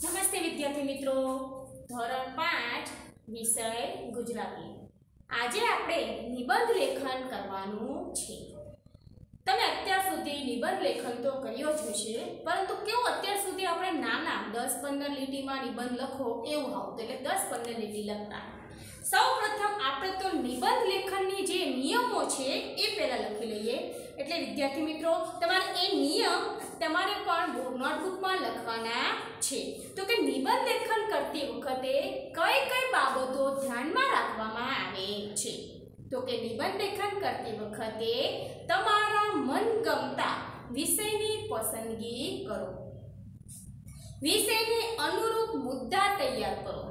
નમસ્તે વિદ્યાર્થી મિત્રો, ધોરણ 5 વિષય ગુજરાતી. આજે આપણે નિબંધ લેખન કરવાનું છે. તમે અત્યાર સુધી નિબંધ લેખન તો કર્યો જ હશે, પરંતુ કેવું અત્યાર સુધી આપણે નાના 10-15 લીટીમાં નિબંધ લખો એવું આવતું, એટલે 10-15 લીટી લખતા. સૌપ્રથમ આપણે તો નિબંધ લેખનની જે નિયમો છે એ પહેલા લખી લઈએ. એટલે વિદ્યાર્થી મિત્રો, તમારે એ નિયમ તમારે પણ નોટબુકમાં લખવાના છે. તો કે નિબંધ લેખન કરતી વખતે કઈ કઈ બાબતો ધ્યાનમાં રાખવામાં આવે છે. તો કે નિબંધ લેખન કરતી વખતે તમારા મનગમતા વિષયની પસંદગી કરો. વિષયને અનુરૂપ મુદ્દા તૈયાર કરો.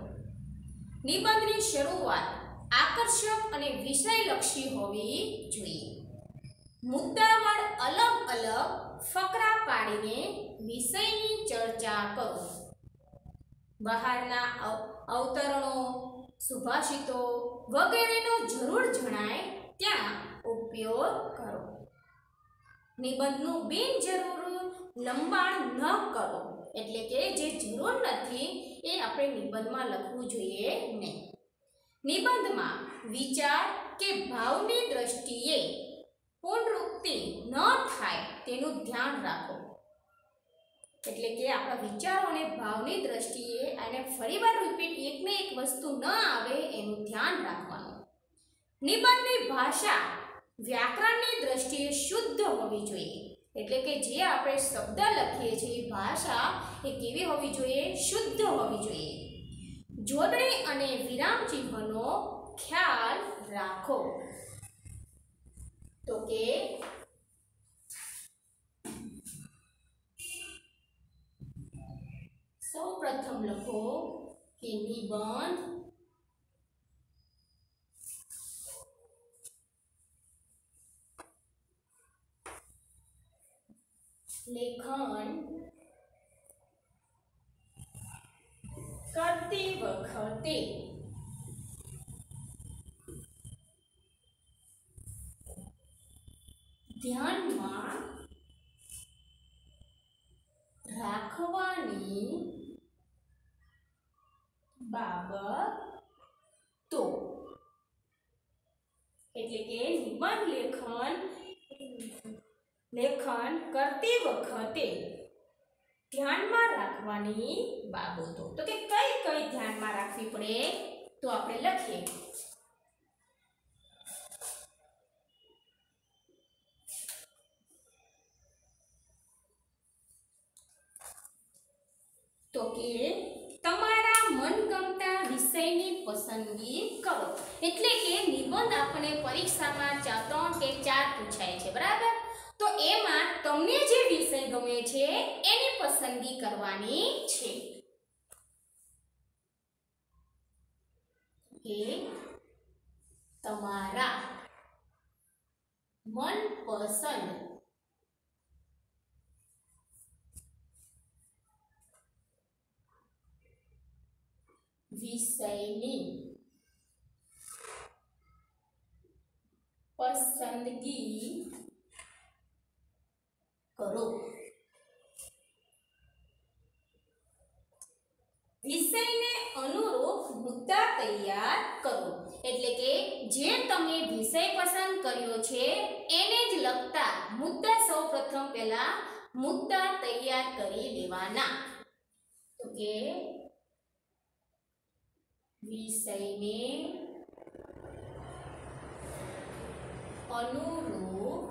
નિબંધની શરૂઆત આકર્ષક અને વિષયલક્ષી હોવી જોઈએ. મુદ્દાવાર અલગ અલગ ફકરા પાડીને વિષયની ચર્ચા કરો. બહારના અવતરણો, સુભાષિતો વગેરેનો જરૂર જણાય ત્યાં ઉપયોગ કરો. નિબંધનું બિનજરૂરી લંબાણ ન કરો, એટલે કે જે જરૂર નથી એ આપણે નિબંધમાં લખવું જોઈએ નહીં. નિબંધમાં વિચાર કે ભાવની દ્રષ્ટિએ પુનરુક્તિ ન થાય તેનું ધ્યાન રાખો. એટલે કે આપણા વિચારો અને ભાવની દ્રષ્ટિએ અને ફરીવાર રિપીટ એકને એક વસ્તુ ન આવે એનું ધ્યાન રાખવાનું. નિબંધની ભાષા વ્યાકરણની દ્રષ્ટિએ શુદ્ધ હોવી જોઈએ. એટલે કે જે આપણે શબ્દ લખીએ છીએ ભાષા એ કેવી હોવી જોઈએ? શુદ્ધ હોવી જોઈએ. જોડણી અને વિરામ ચિહ્નનો ખ્યાલ રાખો. તો કે સૌપ્રથમ લખો કે નિબંધ લેખન કરતી વખતે ધ્યાનમાં રાખવાની બાબતો. એટલે કે નિબંધ લેખન કરતી વખતે ધ્યાનમાં રાખવાની બાબતો. તો કે કઈ કઈ ધ્યાનમાં રાખવી પડે? તો આપણે લખીએ. તો કે તમારા મનગમતા વિષયની પસંદગી કરો. એટલે કે નિબંધ આપણે પરીક્ષામાં 3 કે 4 પૂછાય છે, બરાબર? તો એમાં તમને જે વિષય ગમે છે એની પસંદગી કરવાની છે. કે તમારા મનપસંદ વિષયની પસંદગી કરો. વિષયને અનુરૂપ મુદ્દા તૈયાર કરો. એટલે કે જે તમે વિષય પસંદ કર્યો છે એને જ લગતા મુદ્દા સૌપ્રથમ પહેલા મુદ્દા તૈયાર કરી લેવાના. તો કે વિષયને અનુરૂપ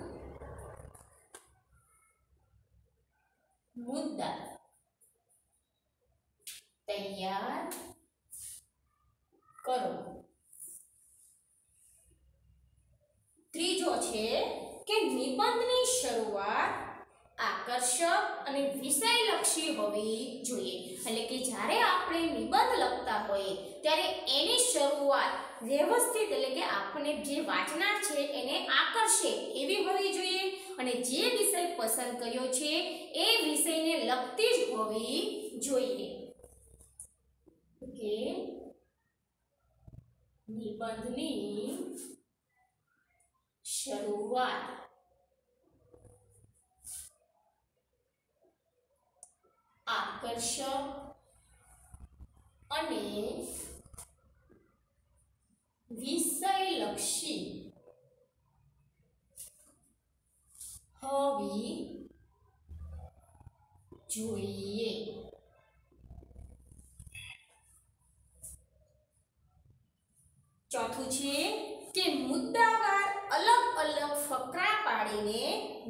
મુદ્દા તૈયાર કરો. ત્રીજો છે કે નિબંધની શરૂઆત આકર્ષક અને વિષયલક્ષી હોવી જોઈએ. એટલે કે જ્યારે આપણે નિબંધ લખતા હોઈએ ત્યારે એની શરૂઆત વ્યવસ્થિત, એટલે કે આપણે જે વાંચનાર છે એને આકર્ષે એવી હોવી જોઈએ. અને જે વિષય પસંદ કર્યો છે એ વિષયને લગતી જ હોવી જોઈએ. કે નિબંધની શરૂઆત આકર્ષક અને વિષયલક્ષી હોવી જોઈએ. ચોથું છે કે મુદ્દાવાર અલગ અલગ ફકરા પાડીને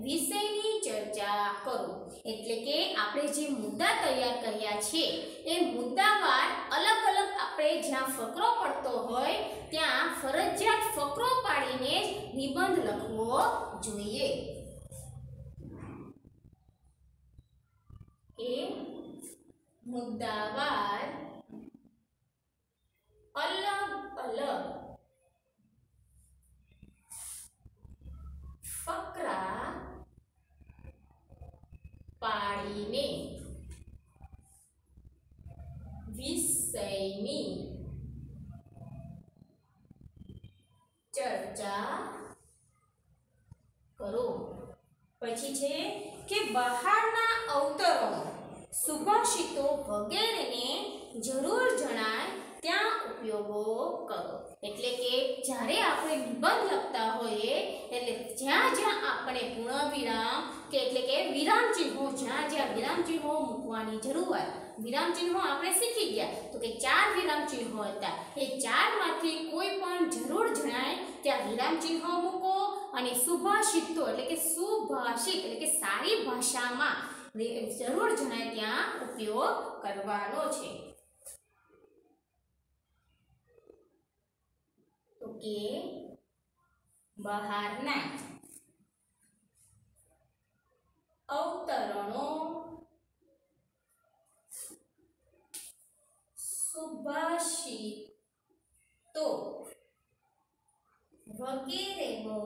વિષયની ચર્ચા કરો. એટલે કે આપણે જે મુદ્દા તૈયાર કર્યા છે એ મુદ્દાવાર અલગ અલગ આપણે જ્યાં ફકરો પડતો હોય ત્યાં ફરજિયાત ફકરો પાડીને જ નિબંધ લખવો જોઈએ. એ મુદ્દાવાર અલગ અલગ ફકરા પાડીને વિષયની ચર્ચા કરો. પછી છે કે બહારના અવતરણો, સુભાષિતો વગેરેને જરૂર જણાય ત્યાં ઉપયોગો કરો. એટલે કે જ્યારે આપણે નિબંધ લખતા હોઈએ એટલે જ્યાં જ્યાં આપણે પૂર્ણવિરામ કે એટલે કે વિરામ ચિહ્નો, જ્યાં જ્યાં વિરામ ચિહ્નો મૂકવાની જરૂર હોય, વિરામ ચિહ્નો આપણે શીખી ગયા તો કે 4 વિરામ ચિહ્નો હતા. એ 4 માંથી કોઈ પણ જરૂર જણાય ત્યાં વિરામ ચિહ્નો મૂકો અને સુભાષિતો એટલે કે સુભાષિત એટલે કે સારી ભાષામાં જરૂર જણાય ત્યાં ઉપયોગ કરવાનો છે. તો કે બહારના અવતરણો, સુભાષિતો વગેરેનો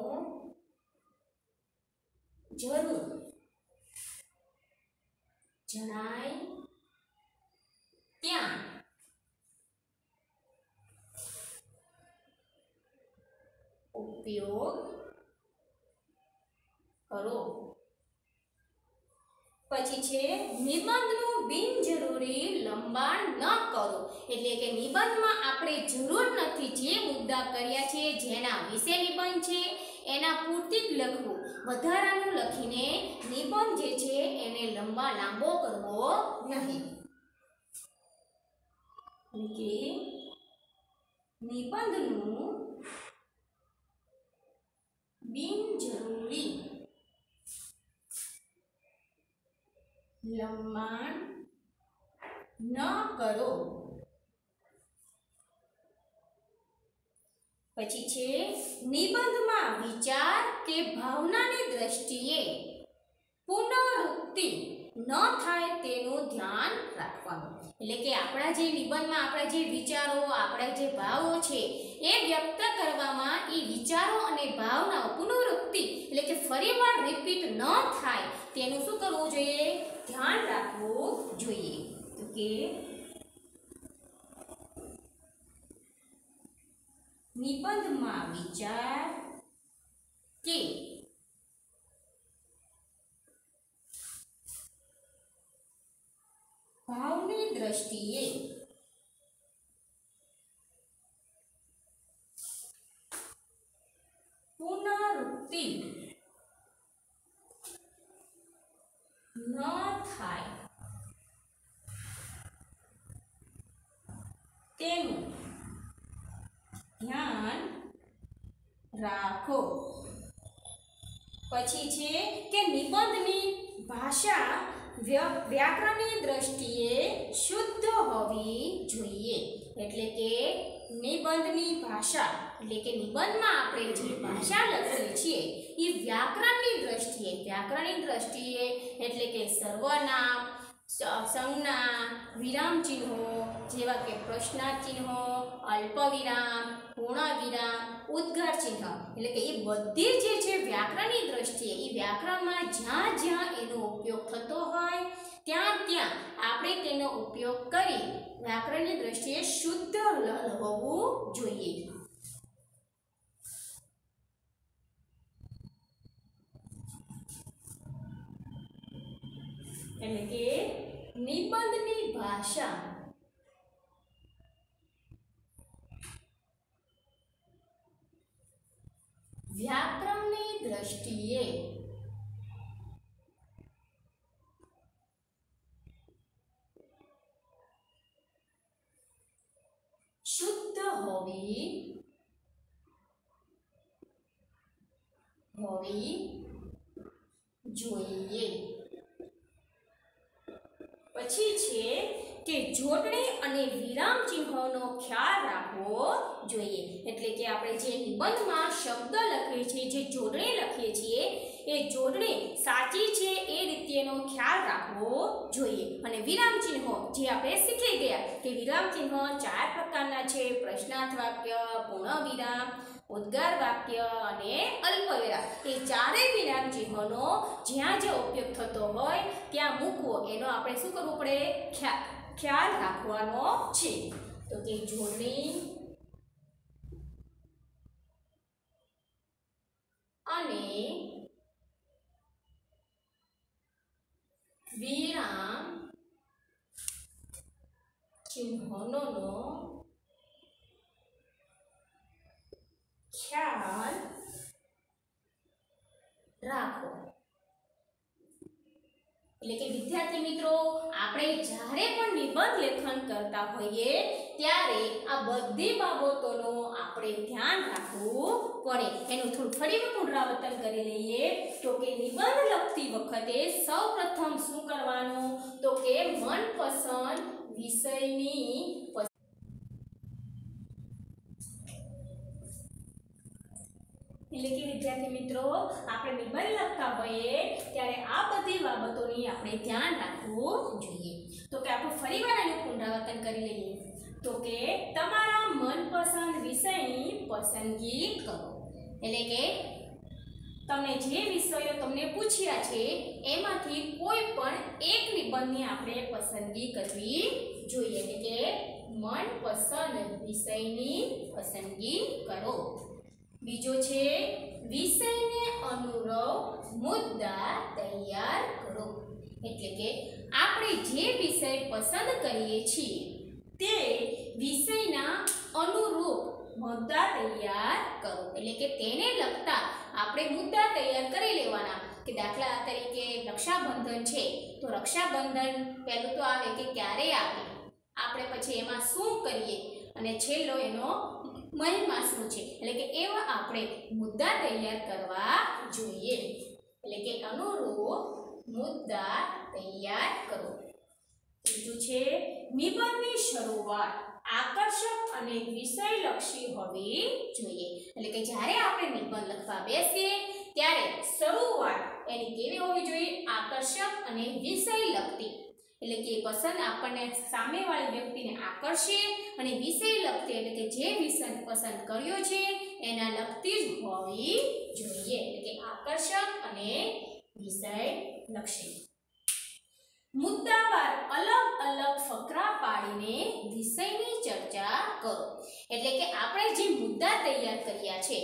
જરૂર જણાય ત્યાં ઉપયોગ કરો. પછી છે નિબંધનું બિનજરૂરી લંબાણ ન કરો. એટલે કે નિબંધમાં આપણે જરૂર નથી, જે મુદ્દા કર્યા છે, જેના વિશે નિબંધ છે એના પૂરતી જ લખવું. વધારાનું લખીને નિબંધ જે છે એને લાંબો કરવો નહીં. એટલે કે નિબંધનું બિનજરૂરી લંબાણ ન કરો. પછી છે નિબંધમાં વિચાર કે ભાવનાની દ્રષ્ટિએ પુનરુક્તિ ન થાય તેનું ધ્યાન રાખવાનું. એટલે કે આપણા જે નિબંધમાં આપણા જે વિચારો, આપણા જે ભાવો છે એ વ્યક્ત કરવામાં એ વિચારો અને ભાવનાઓ પુનરુક્તિ એટલે કે ફરીવાર રિપીટ ન થાય તેનું શું કરવું જોઈએ? ધ્યાન રાખવું જોઈએ. તો કે નિબંધમાં વિચાર કે ભાવની દ્રષ્ટિએ પુનરુક્તિ ન થાય તેનું ધ્યાન રાખો. પછી છે કે નિબંધની ભાષા વ્યાકરણની દ્રષ્ટિએ શુદ્ધ હોવી જોઈએ. એટલે કે નિબંધની ભાષા એટલે કે નિબંધમાં આપણે જે ભાષા લખીએ છીએ એ વ્યાકરણની દ્રષ્ટિએ એટલે કે સર્વનામ, સંજ્ઞા, વિરામ ચિહ્નો જેવા કે પ્રશ્નાર્થ ચિહ્નો, અલ્પવિરામ, પૂર્ણવિરામ, ઉદ્ગાર ચિહ્ન એટલે કે એ બધી જે છે વ્યાકરણની દ્રષ્ટિએ એ વ્યાકરણમાં જ્યાં જ્યાં એનો ઉપયોગ થતો હોય ત્યાં ત્યાં આપણે તેનો ઉપયોગ કરી વ્યાકરણની દ્રષ્ટિએ શુદ્ધ હોવું જોઈએ. એટલે કે નિબંધની ભાષા દ્રષ્ટિએ શુદ્ધ હોવી જોઈએ। પછી છે કે જોડણી અને વિરામ ચિહ્નોનો ખ્યાલ રાખવો જોઈએ। એટલે કે આપણે જે નિબંધમાં શબ્દ લખીએ છીએ, જે જોડણી લખીએ છીએ, એ જોડણી સાચી છે એ રીતેનો ખ્યાલ રાખવો જોઈએ। અને વિરામ ચિહ્નો જે આપણે શીખી ગયા કે વિરામ ચિહ્નો 4 પ્રકારના છે: પ્રશ્નાર્થ વાક્ય, પૂર્ણ વિરામ, ઉદ્ગાર વાક્ય અને અલ્પવિરામ। એ ચારેય વિરામ ચિહ્નોનો જ્યાં જે ઉપયોગ થતો હોય ત્યાં મૂકવો, એનો આપણે શું કરવું પડે? ખ્યાલ રાખવાનો છે। તો કે જોડણી અને વિરામ ચિહ્નોનો ખ્યાલ રાખો। એટલે કે વિદ્યાર્થી મિત્રો, આપણે જ્યારે પણ નિબંધ લેખન કરતા હોઈએ ત્યારે આ બધી બાબતોનો આપણે ધ્યાન રાખવું પડે। એનું થોડું ફરી પુનરાવર્તન કરી લઈએ તો કે નિબંધ લખતી વખતે સૌપ્રથમ શું કરવાનું? તો કે મનપસંદ વિષયની એટલે કે વિદ્યાર્થી મિત્રો, આપણે નિબંધ લખતા હોઈએ ત્યારે આ બધી બાબતોની આપણે ધ્યાન રાખવું જોઈએ। તો કે આપણે ફરીવાર એનું પુનરાવર્તન કરી લઈએ તો કે તમારા મનપસંદ વિષયની પસંદગી કરો। એટલે કે તમને જે વિષયો તમને પૂછ્યા છે એમાંથી કોઈ પણ એક નિબંધની આપણે પસંદગી કરવી જોઈએ। એટલે કે મનપસંદ વિષયની પસંદગી કરો। બીજો છે વિષયને અનુરૂપ મુદ્દા તૈયાર કરો। એટલે કે આપણે જે વિષય પસંદ કરીએ છીએ તે વિષયના અનુરૂપ મુદ્દા તૈયાર કરો। એટલે કે તેને લગતા આપણે મુદ્દા તૈયાર કરી લેવાના। કે દાખલા તરીકે રક્ષાબંધન છે તો રક્ષાબંધન પહેલું તો આવે કે ક્યારે આવે, આપણે પછી એમાં શું કરીએ, અને છેલ્લો એનો મહિમા શું છે। એટલે કે એવા આપણે મુદ્દા તૈયાર કરવા જોઈએ। એટલે કે અનુરૂપ મુદ્દા તૈયાર કરો। ત્રીજું છે નિબંધની શરૂઆત આકર્ષક અને વિષયલક્ષી હોવી જોઈએ। એટલે કે જ્યારે આપણે નિબંધ લખવા બેસીએ ત્યારે શરૂઆત એની કેવી હોવી જોઈએ? આકર્ષક અને વિષયલક્ષી। એટલે કે પસંદ આપણને સામેવાળી વ્યક્તિને આકર્ષે અને વિષય લગતી એટલે કે જે વિષય પસંદ કર્યો છે એના લગતી જ હોવી જોઈએ। એટલે કે આકર્ષક અને વિષયલક્ષી। મુદ્દાવાર અલગ અલગ ફકરા પાડીને વિષયની ચર્ચા કરો। એટલે કે આપણે જે મુદ્દા તૈયાર કર્યા છે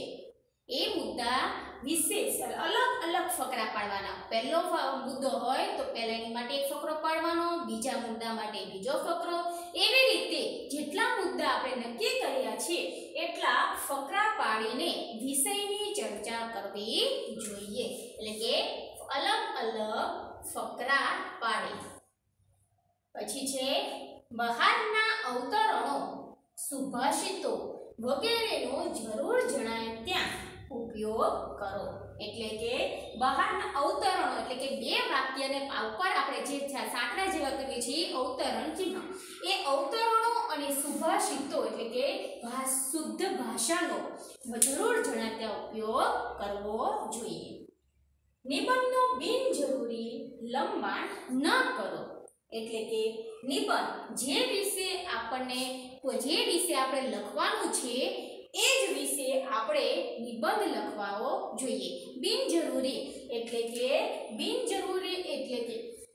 એ મુદ્દા વિશે અલગ અલગ ફકરા પાડવાના। પહેલો મુદ્દો હોય તો પહેલાની માટે એક ફકરો પાડવાનો, બીજા મુદ્દા માટે બીજો ફકરો, એવી રીતે જેટલા મુદ્દા આપણે નક્કી કર્યા છે એટલા ફકરા પાડીને વિષયની ચર્ચા કરવી જોઈએ। એટલે કે અલગ અલગ ફકરા પાડી। પછી છે બહારના અવતરણો, સુભાષિતો વગેરેનો જરૂર જણાય ત્યાં ઉપયોગ કરો। એટલે કે બહારના અવતરણો એટલે કે બે વાક્યને ઉપર આપણે જે સાંકડા જેવા કરીએ છીએ અવતરણ ચિહ્ન, એ અવતરણો અને સુભાષિતો એટલે કે શુદ્ધ ભાષાનો જરૂર જણાય ત્યાં ઉપયોગ કરવો જોઈએ। નિબંધનું બિનજરૂરી લંબાણ ન કરો। એટલે કે નિબંધ જે વિશે આપણે લખવાનું છે એ જ વિશે આપણે નિબંધ લખવાનો જોઈએ। બિનજરૂરી એટલે કે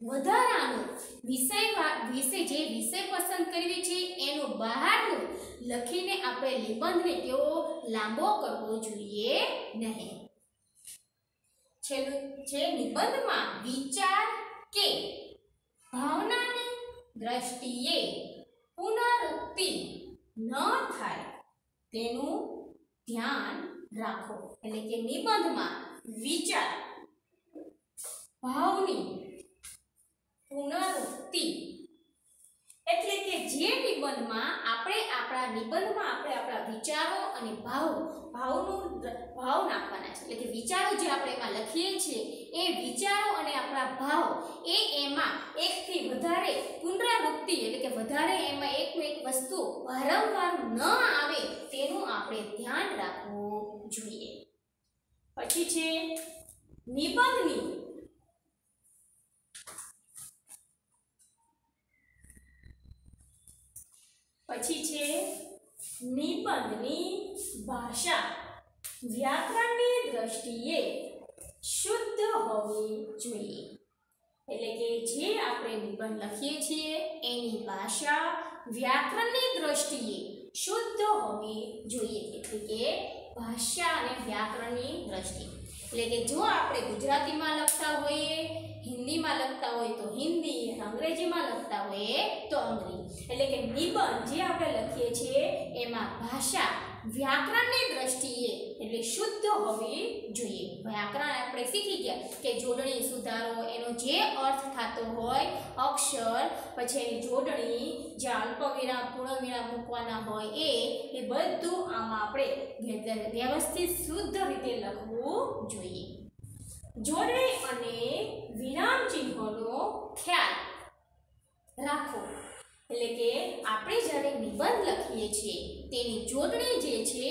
વધારાનું વિષય જે વિષય પસંદ કરવી છે એનું બહારનું લખીને આપણે નિબંધને કેવો લાંબો કરવો જોઈએ નહીં। છેલ્લું છે નિબંધમાં વિચાર કે ભાવનાની દ્રષ્ટિએ પુનરુક્તિ ન થાય તેનું ધ્યાન રાખો। એટલે કે નિબંધમાં વિચાર ભાવની પુનરુક્તિ એટલે કે જે નિબંધમાં આપણે આપણા વિચારો અને ભાવ નાખવાના છે એટલે કે વિચારો જે આપણે એમાં લખીએ છીએ એ વિચારો અને આપણા ભાવ એમાં એકથી વધારે પુનરાવૃત્તિ એટલે કે વધારે એમાં એક વસ્તુ વારંવાર ન આવે તેનું આપણે ધ્યાન રાખવું જોઈએ. પછી છે નિબંધની ભાષા વ્યાકરણની દ્રષ્ટિએ શુદ્ધ હોવી જોઈએ. એટલે કે જે આપણે નિબંધ લખીએ છીએ એની ભાષા વ્યાકરણની દ્રષ્ટિએ શુદ્ધ હોવી જોઈએ. એટલે કે ભાષા અને વ્યાકરણની દ્રષ્ટિએ એટલે કે જો આપણે ગુજરાતીમાં લખતા હોઈએ, હિન્દીમાં લખતા હોય તો હિન્દી, અંગ્રેજીમાં લખતા હોઈએ તો અંગ્રેજી. એટલે કે નિબંધ જે આપણે લખીએ છીએ એમાં ભાષા વ્યાકરણની દ્રષ્ટિએ એટલે શુદ્ધ હોવી જોઈએ. વ્યાકરણ આપણે શીખી ગયા કે જોડણી સુધારો, એનો જે અર્થ થતો હોય અક્ષર, પછી એની જોડણી, જે અલ્પવિરામ પૂર્ણવિરામ મૂકવાના હોય એ બધું આમાં આપણે વ્યવસ્થિત શુદ્ધ રીતે લખવું જોઈએ. જોડણી અને વિરામ ચિહ્નોનો ખ્યાલ રાખો. એટલે કે આપણે જ્યારે નિબંધ લખીએ છીએ તેની જોડણી જે છે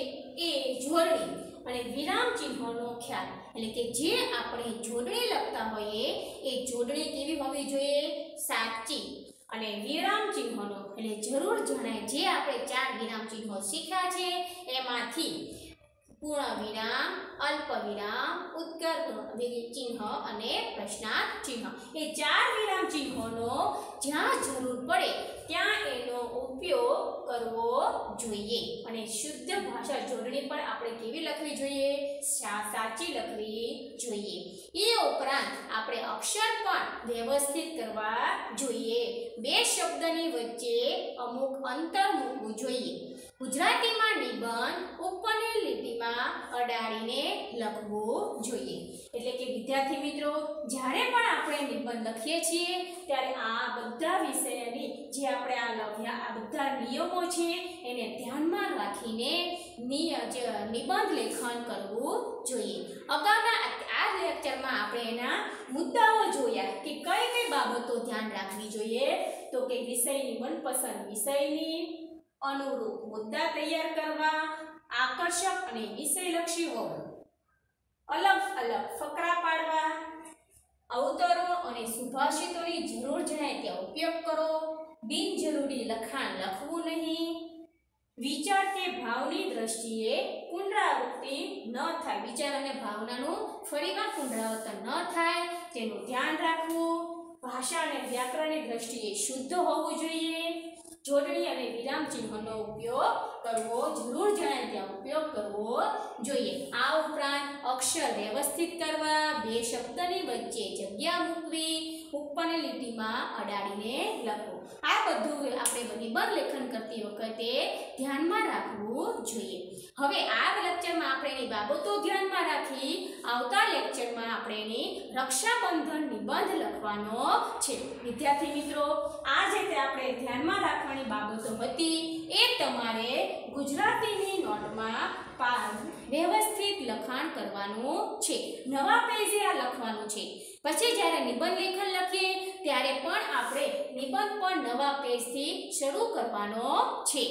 એ જોડણી અને વિરામ ચિહ્નોનો ખ્યાલ એટલે કે જે આપણે જોડણી લખતા હોઈએ એ જોડણી કેવી હોવી જોઈએ? સાચી. અને વિરામ ચિહ્નોનો એટલે જરૂર જણાય જે આપણે 4 વિરામ ચિહ્નો શીખ્યા છે એમાંથી પૂર્ણ વિરામ, અલ્પ વિરામ, ઉદ્ગાર ચિહ્ન અને પ્રશ્નાર્થ ચિહ્ન એ 4 વિરામ ચિહ્નોનો જ્યાં જરૂર પડે ત્યાં એનો ઉપયોગ કરવો જોઈએ. અને શુદ્ધ ભાષા જોડણી પણ આપણે કેવી લખવી જોઈએ? સાચી લખવી જોઈએ. એ ઉપરાંત આપણે અક્ષર પણ વ્યવસ્થિત કરવા જોઈએ. બે શબ્દની વચ્ચે અમુક અંતર મૂકવું જોઈએ. ગુજરાતીમાં નિબંધ ઉપરની લીટીમાં અડાડીને લખવું જોઈએ. એટલે કે વિદ્યાર્થી મિત્રો, જ્યારે પણ આપણે નિબંધ લખીએ છીએ ત્યારે આ બધા વિષયની જે આપણે આ બધા નિયમો છે એને ધ્યાનમાં રાખીને નિબંધ લેખન કરવું જોઈએ. અગાઉના આ લેક્ચરમાં આપણે એના મુદ્દાઓ જોયા કે કઈ બાબતો ધ્યાન રાખવી જોઈએ. તો કે વિષયની મનપસંદ વિષયની અનુરૂપ મુદ્દા તૈયાર કરવા, આકર્ષક અને વિષયલક્ષી હોવું, અલગ અલગ ફકરા પાડવા, અવતરો અને સુભાષિતોની જરૂર જણાય ત્યાં ઉપયોગ કરો, બિનજરૂરી લખાણ લખવું નહીં, વિચાર કે ભાવની દ્રષ્ટિએ પુનરાવૃત્તિ ન થાય, વિચાર અને ભાવનાનું ફરીવાર પુનરાવર્તન ન થાય તેનું ધ્યાન રાખવું, ભાષા અને વ્યાકરણની દ્રષ્ટિએ શુદ્ધ હોવું જોઈએ, જોડણી અને વિરામ ચિહ્નોનો ઉપયોગ કરવો, જરૂર જણાય ત્યાં ઉપયોગ કરવો જોઈએ. આ ઉપરાંત અક્ષર વ્યવસ્થિત કરવા, બે શબ્દની વચ્ચે જગ્યા મૂકવી, ઉપરની લીટીમાં અડાડીને લખવું. આ બધું આપણે નિબંધ લેખન કરતી વખતે ધ્યાનમાં રાખવું જોઈએ. હવે આ લેક્ચરમાં આપણે એની બાબતો ધ્યાનમાં રાખી આવતા લેક્ચરમાં આપણે એની રક્ષાબંધન નિબંધ લખવાનો છે. વિદ્યાર્થી મિત્રો, આ જે આપણે ધ્યાનમાં રાખવાની બાબતો હતી એ તમારે ગુજરાતીની નોટમાં વ્યવસ્થિત લખાણ કરવાનું છે. નવા પેજે આ લખવાનું છે. પછી જ્યારે નિબંધ લેખન લખીએ ત્યારે પણ આપણે નિબંધ પણ નવા પેજથી શરૂ કરવાનો છે.